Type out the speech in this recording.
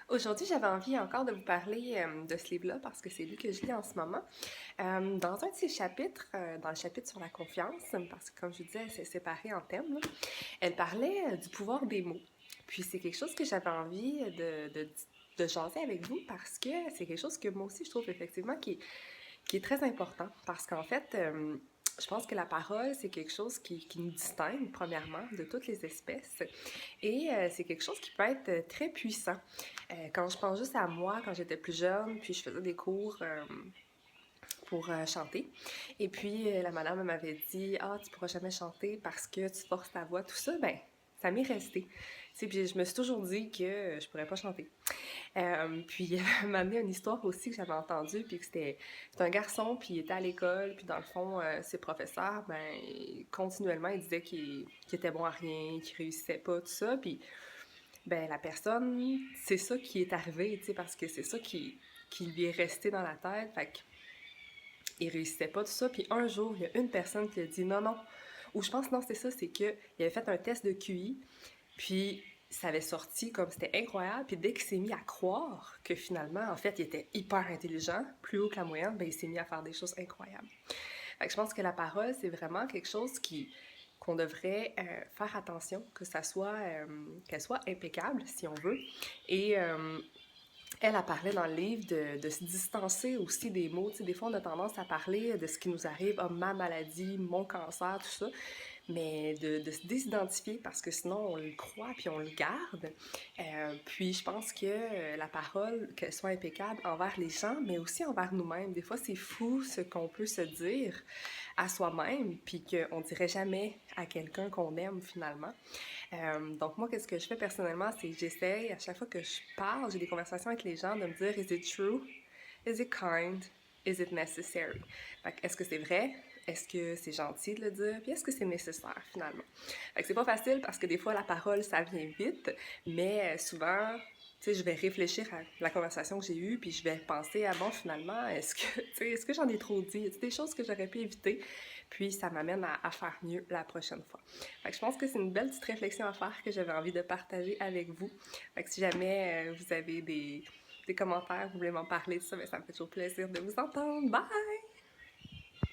Aujourd'hui, j'avais envie encore de vous parler de ce livre-là parce que c'est lui que je lis en ce moment. Dans un de ses chapitres, dans le chapitre sur la confiance, parce que comme je vous disais, c'est séparé en thèmes, là, elle parlait du pouvoir des mots. Puis c'est quelque chose que j'avais envie de jaser avec vous parce que c'est quelque chose que moi aussi je trouve effectivement qui est très important. Parce qu'en fait, je pense que la parole, c'est quelque chose qui nous distingue, premièrement, de toutes les espèces. Et c'est quelque chose qui peut être très puissant. Quand je pense juste à moi, quand j'étais plus jeune, puis je faisais des cours pour chanter. Et puis la madame m'avait dit: Ah, tu pourras jamais chanter parce que tu forces ta voix, tout ça. Ben, ça m'est resté. Tu sais, puis je me suis toujours dit que je pourrais pas chanter. Puis elle m'a amené une histoire aussi que j'avais entendue, puis que c'était un garçon, puis il était à l'école, puis dans le fond, ses professeurs, ben, continuellement, ils disaient qu'il était bon à rien, qu'il réussissait pas, tout ça, puis ben, la personne, c'est ça qui est arrivé, tu sais, parce que c'est ça qui lui est resté dans la tête, fait qu'il réussissait pas, tout ça, puis un jour, il y a une personne qui a dit non, non, ou je pense, non, c'est ça, c'est qu'il avait fait un test de QI, puis ça avait sorti comme c'était incroyable. Puis dès qu'il s'est mis à croire que finalement, en fait, il était hyper intelligent, plus haut que la moyenne, ben il s'est mis à faire des choses incroyables. Fait que je pense que la parole, c'est vraiment quelque chose qu'on devrait faire attention, que ça soit qu'elle soit impeccable, si on veut. Et elle a parlé dans le livre de se distancer aussi des mots. Tu sais, des fois, on a tendance à parler de ce qui nous arrive, oh, ma maladie, mon cancer, tout ça, mais de se désidentifier parce que sinon, on le croit puis on le garde. Puis, je pense que la parole, qu'elle soit impeccable envers les gens, mais aussi envers nous-mêmes. Des fois, c'est fou ce qu'on peut se dire à soi-même, puis qu'on dirait jamais à quelqu'un qu'on aime finalement. Donc moi, qu'est-ce que je fais personnellement, c'est que j'essaye, à chaque fois que je parle, j'ai des conversations avec les gens, de me dire, is it true? Is it kind? Is it necessary? Fait que, est-ce que c'est vrai? Est-ce que c'est gentil de le dire? Puis est-ce que c'est nécessaire finalement? Fait que c'est pas facile parce que des fois la parole, ça vient vite, mais souvent, tu sais, je vais réfléchir à la conversation que j'ai eue, puis je vais penser à bon, finalement, est-ce que j'en ai trop dit? Y a des choses que j'aurais pu éviter? Puis ça m'amène à faire mieux la prochaine fois. Fait que je pense que c'est une belle petite réflexion à faire que j'avais envie de partager avec vous. Fait que si jamais vous avez des commentaires, vous voulez m'en parler de ça, ben ça me fait toujours plaisir de vous entendre. Bye!